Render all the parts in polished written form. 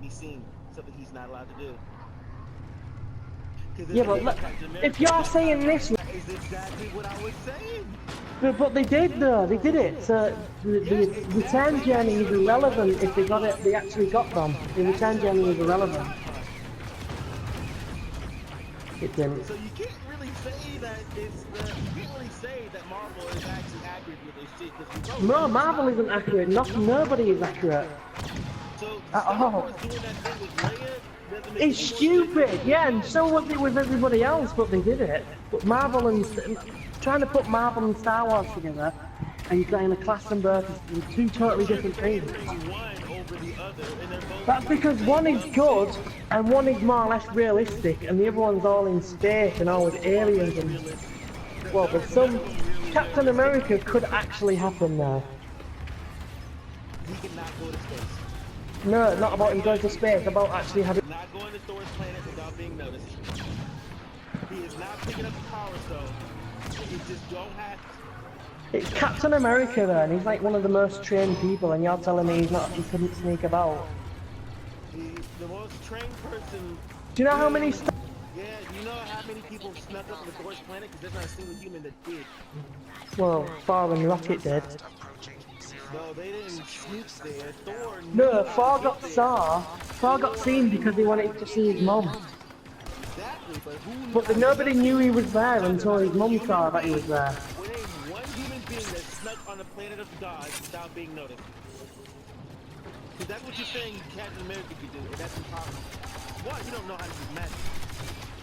be seen, something he's not allowed to do. Yeah, but look, if you're saying this, that is exactly what I was saying. but they did though, they did it. So the return journey is irrelevant if they got it. They actually got them. The return journey is irrelevant. It didn't. So you can't really say that you can't really say that Marvel is actually accurate with this shit because No, Marvel isn't accurate. Nobody is accurate. So At all. doing that thing with Leia doesn't make It's stupid, yeah, and so was it with everybody else, but they did it. But Marvel and trying to put Marvel and Star Wars together, and you're trying to class them both as two totally different things. That's because one is good and one is more or less realistic, and the other one's all in space and all with aliens and well, there's some Captain America could actually happen now. He cannot go to space. No, not about him going to space, about actually having. Not going to Thor's planet without being noticed. He is not picking up the Power Stone. He just don't have to. It's Captain America though, and he's like one of the most trained people, and you're telling me he couldn't sneak about. The most trained person. Do you know how many? Yeah, you know how many people snuck up on the Thor's planet? Because there's not a single human that did. Well, Thor and Rocket did. No, they didn't sneak there. Thor. No, Thor got saw. Thor got seen because he wanted to see his mum. Exactly, but who? But nobody knew he was there until his mum saw that he was there. There ain't one human being that snuck on the planet of gods without being noticed. Because that's what you're saying Captain America could do, and that's impossible. One, he don't know how to use magic.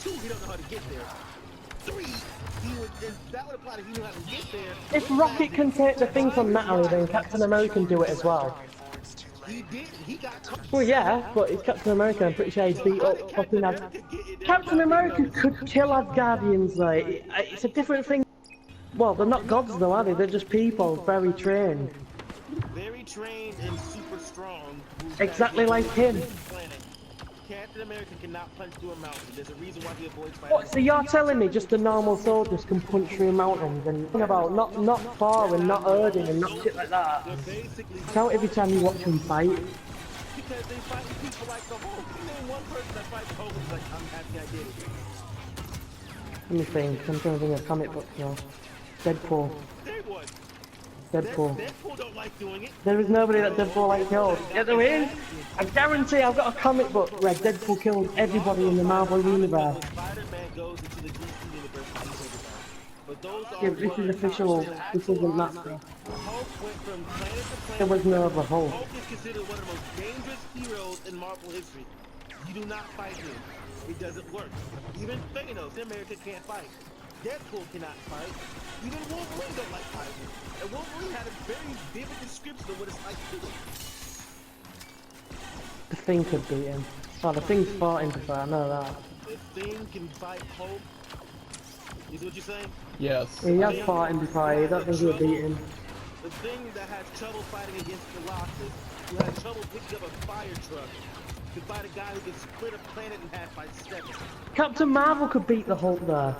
Two, he don't know how to get there. Three, that would apply if he knew how to get there. If Rocket can take the thing from Natalie, then Captain America can do it as well. He did, he got caught. Well, yeah, but it's Captain America. I'm pretty sure he's beat up fucking Captain America could kill Asgardians, like, it's a different thing. Well, they're not gods though, are they? They're just people, very trained. Very trained and super strong. Exactly like him. Captain America cannot punch through a mountain. There's a reason why he avoids fighting. What, so you're telling me just the normal soldiers can punch through mountains and talking about not Thor and not Odin and not shit like that? Count every time you watch them fight. Because they fight people like the Hulk. You name one person that fights the Hulk is like, I'm happy I did it. Let me think. I'm trying to think of comic books now. Deadpool. There was. Deadpool. Deadpool don't like doing it. There is nobody that Deadpool like kills. Yeah, there is. I guarantee I've got a comic book where Deadpool kills everybody in the Marvel universe. Spider-Man goes into the DC universe and kills everybody. But those are Yeah, this is official. This isn't that stuff. Hulk went from planet to planet. There was no other Hulk. Hulk is considered one of the most dangerous heroes in Marvel history. You do not fight him. It doesn't work. Even Thanos in America can't fight. Deadpool cannot fight. Even Wolverine don't like fighting. And Wolverine had a very vivid description of what it's like to do it. The Thing could beat him. Oh, the Thing's fought him before, I know that. The Thing can fight Hulk. Is what you're saying? Yes. He has fought him before, I don't think he'll beat him. The Thing that has trouble fighting against Colossus, who has trouble picking up a fire truck, to fight a guy who can split a planet in half by seconds. Captain Marvel could beat the Hulk there.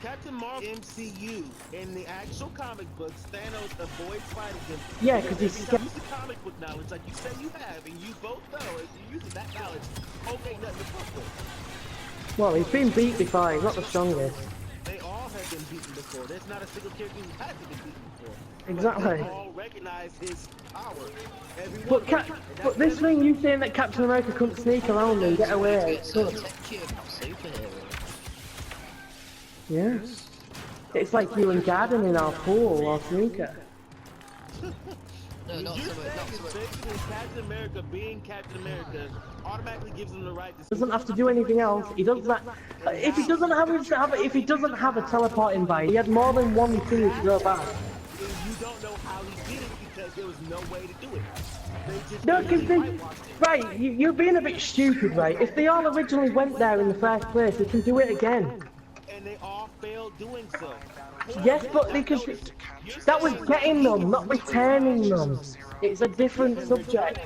Captain Marvel MCU in the actual comic books, Thanos avoids fighting him. Yeah, because he's Use the comic book knowledge like you say you have, and you both know if you're using that knowledge, Hulk ain't nothing to fuck with. Well, he's been beat before, he's not the strongest. They all have been beaten before. There's not a single character who hasn't been beaten before. Exactly. They all recognize his power. But this thing, you saying that Captain America couldn't sneak around and get away, it's good. Yeah. It's like you and Garden in our pool or snooker. No, not so much. Basically, Captain America being Captain America automatically gives him the right to. Doesn't have to do anything else. He does that. If he doesn't have a teleporting bike, he had more than one thing to go back. You don't know how he did it because there was no way to do it. No, because right, you're being a bit stupid, right? If they all originally went there in the first place, they can do it again. And they all failed doing so. Yes, but because that was getting them, not returning them. It's a different subject.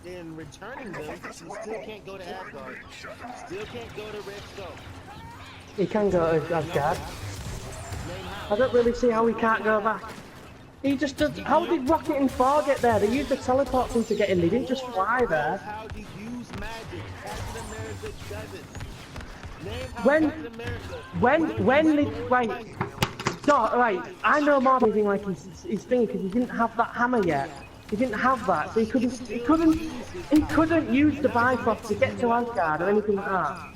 In returning them, you still can't go to Asgard. Still can't go to Red Skull. He can go to Asgard. I don't really see how he can't go back. He just does. How did Rocket and Thor get there? They used the teleport thing to get in. They didn't just fly there. How do you use magic? Captain America doesn't. Name how When- Captain America. When they right, I know more about anything like his thing because he didn't have that hammer yet. He didn't have that, so he couldn't use the Bifrost to get to Asgard or anything like that.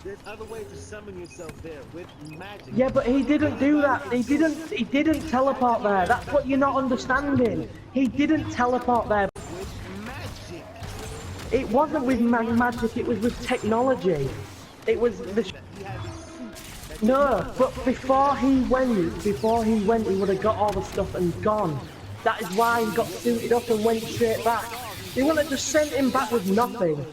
There's other ways to summon yourself there with magic. Yeah, but he didn't do that. He didn't teleport there. That's what you're not understanding. He didn't teleport there. With magic. It wasn't with magic. It was with technology. It was the. He had this suit that No, but before he went, he would have got all the stuff and gone. That is why he got suited up and went straight back. They wouldn't have just sent him back with nothing.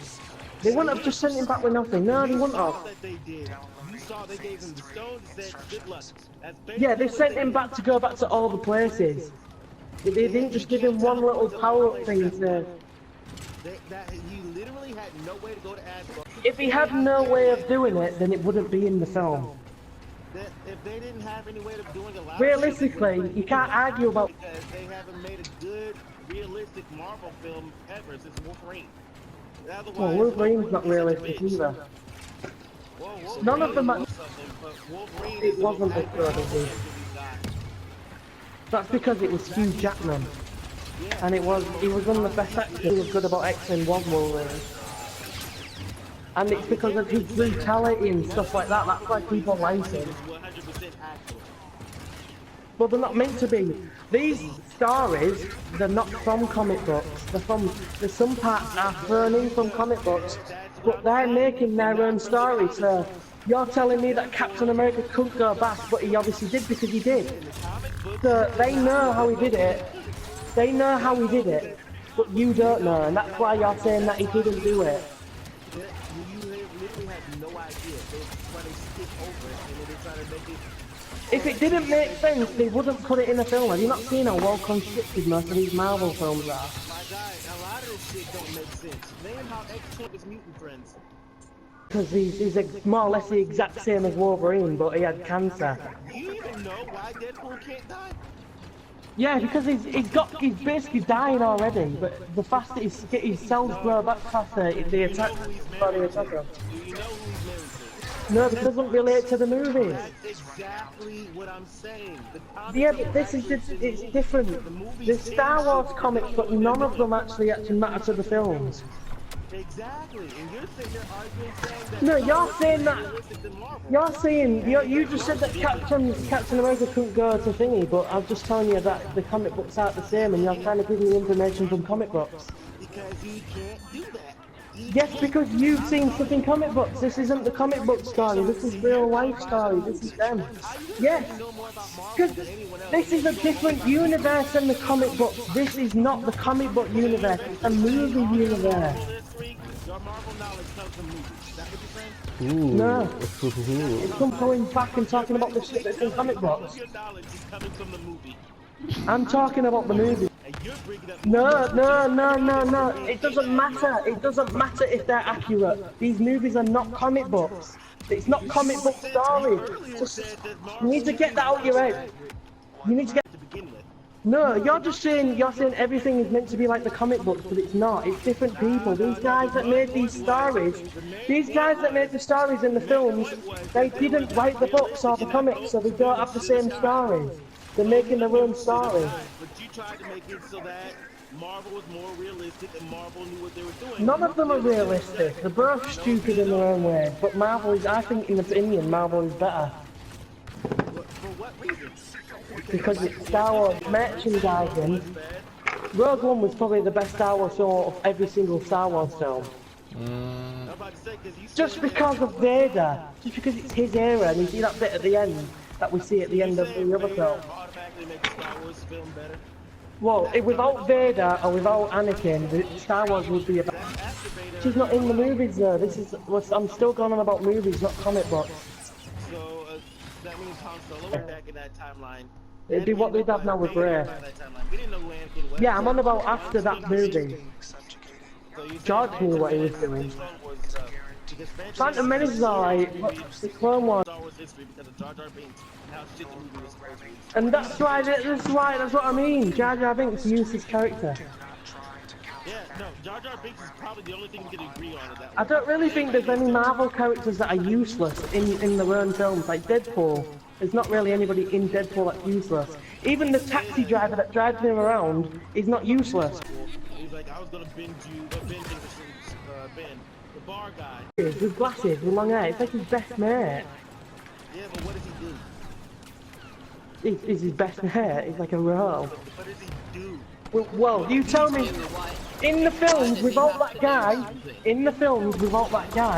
They wouldn't have just sent him back with nothing. No, they wouldn't have. that they did. You saw they gave him the stones and said good luck. That's Yeah, they sent him back to go back to all the places. They didn't just give him one little power-up thing to... That he literally had no way to go to Asgard. If he had no way of doing it, then it wouldn't be in the film. That if they didn't have any way of doing a lot Realistically, you can't argue about... because they haven't made a good, realistic Marvel film ever since Wolverine. Well, Wolverine's not realistic either. None of them... It wasn't as good as this. That's because it was Hugh Jackman. And he was one of the best actors who was good about X-Men was Wolverine. And it's because of his brutality and stuff like that, that's why people like him. Well, they're not meant to be. These stories, they're not from comic books. There's some parts are thrown in from comic books, but they're making their own story. So you're telling me that Captain America couldn't go back, but he obviously did because he did. So they know how he did it. They know how he did it, but you don't know, and that's why you're saying that he didn't do it. You literally have no idea. They try to skip over it and then they try to make it. If it didn't make sense, they wouldn't put it in a film. Have you not seen how well constructed most of these Marvel films are? My guy, a lot of this shit don't make sense. Name how X-Men is mutant friends. Because he's more or less the exact same as Wolverine, but he had cancer. Do you even know why Deadpool can't die? Yeah, because he's basically dying already, but the faster his cells grow back faster, the attack body attack him. Do you know who he's married to? No, it doesn't relate to the movies. That's exactly what I'm saying. Yeah, but it's different. There's Star Wars comics, but none of them actually matter to the films. Exactly, and you're sitting there arguing saying that... No, you're saying that... You just said that Captain America couldn't go to thingy, but I'm just telling you that the comic books aren't the same, and you're trying to give me information from comic books. Because he can't do that. Yes, because you've seen stuff in comic books. This isn't the comic book story, this is real life story, this is them. Yes, because this is a different universe than the comic books. This is not the comic book universe, it's a movie universe. Your Marvel knowledge comes from movies. Is that what you're saying? Ooh. No. It's from going back and talking about the shit that's in comic books. Your knowledge is coming from the movie. I'm talking about the movie. And you're bringing up... No. It doesn't matter. It doesn't matter if they're accurate. These movies are not comic books. It's not comic book stories. Just, you need to get that out your head. You need to get... to begin with. No, you're saying everything is meant to be like the comic books, but it's not. It's different people. These guys that made these stories, these guys that made the stories in the films, they didn't write the books or the comics, so they don't have the same stories. They're making their own stories. But you tried to make it so that Marvel was more realistic and Marvel knew what they were doing. None of them are realistic. They're both stupid in their own way. But Marvel is, I think, in opinion, Marvel is better. For what reason? Because it's Star Wars merchandising. Rogue One was probably the best Star Wars film of every single Star Wars film. I'm about to say, Just because of Vader. Just because it's his era, and you see that bit at the end, that we see at the end of the other film. automatically make the Star Wars film better. Well, without Vader or without Anakin, the Star Wars would be about. She's not in the movies though. I'm still going on about movies, not comic books. So that means Han Solo went back in that timeline. It'd be what they'd have now with Rey. We didn't know who Anakin was. Yeah, I'm on about after that movie. So you George knew what he was doing. Because Phantom Menace is alright, but the Clone Wars. Star Wars history because of Jar Jar Binks and how shit the movie was supposed to be. And that's what I mean. Jar Jar Binks used his character. Yeah, no, Jar Jar Binks is probably the only thing we can agree on at that I one. don't really think there's any Marvel characters that are useless in their own films, like Deadpool. There's not really anybody in Deadpool that's useless. Even the taxi driver that drives him around is not useless. He's like, I was gonna binge you, binge Ben, the bar guy. With glasses, with long hair, it's like his best mate. Yeah, but what does he do? He's his best mate, he's like a role. What does he do? Well, you tell me, in the films without that guy,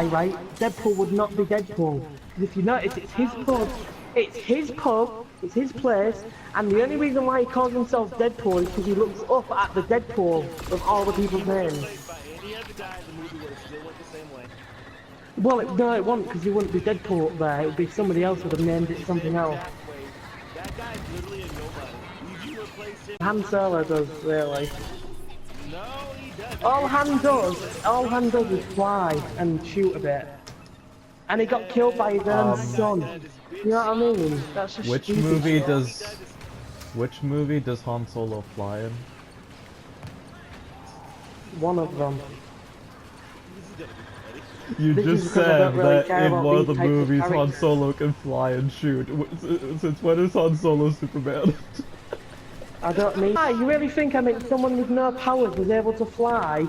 right, Deadpool would not be Deadpool. Because if you notice, it's his pub, it's his place, and the only reason why he calls himself Deadpool is because he looks up at the Deadpool of all the people's names. Played by any other guy in the movie would have still went the same way. Well, no, it wouldn't, because he wouldn't be Deadpool up there, it would be somebody else would have named it something else. That guy's literally a nobody. You replace him. Han Solo does, really. No, he doesn't. All Han does is fly and shoot a bit. And he got killed by his own son. You know what I mean? That's just Which stupid. movie does Han Solo fly in? One of them. You This is just because I said don't really that care in about one of the these types of movies Han characters. Solo can fly and shoot. Since when is Han Solo Superman? I don't mean. You really think I meant someone with no powers was able to fly?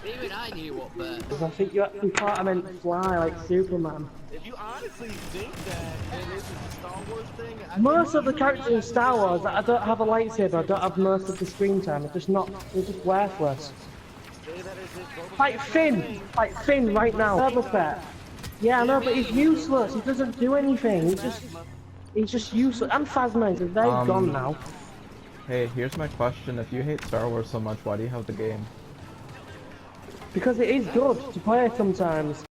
Even I knew what the... I think you actually thought I meant fly like Superman. If you honestly think that this is a Star Wars thing, Most of the characters in Star Wars, I don't have a lightsaber, I don't have most of the screen time, they're just worthless. Like Finn right now. Boba Fett. Yeah, I know, but he's useless, he doesn't do anything, he's just useless. And Phasma, they're gone now. Hey, here's my question. If you hate Star Wars so much, why do you have the game? Because it is good to play sometimes.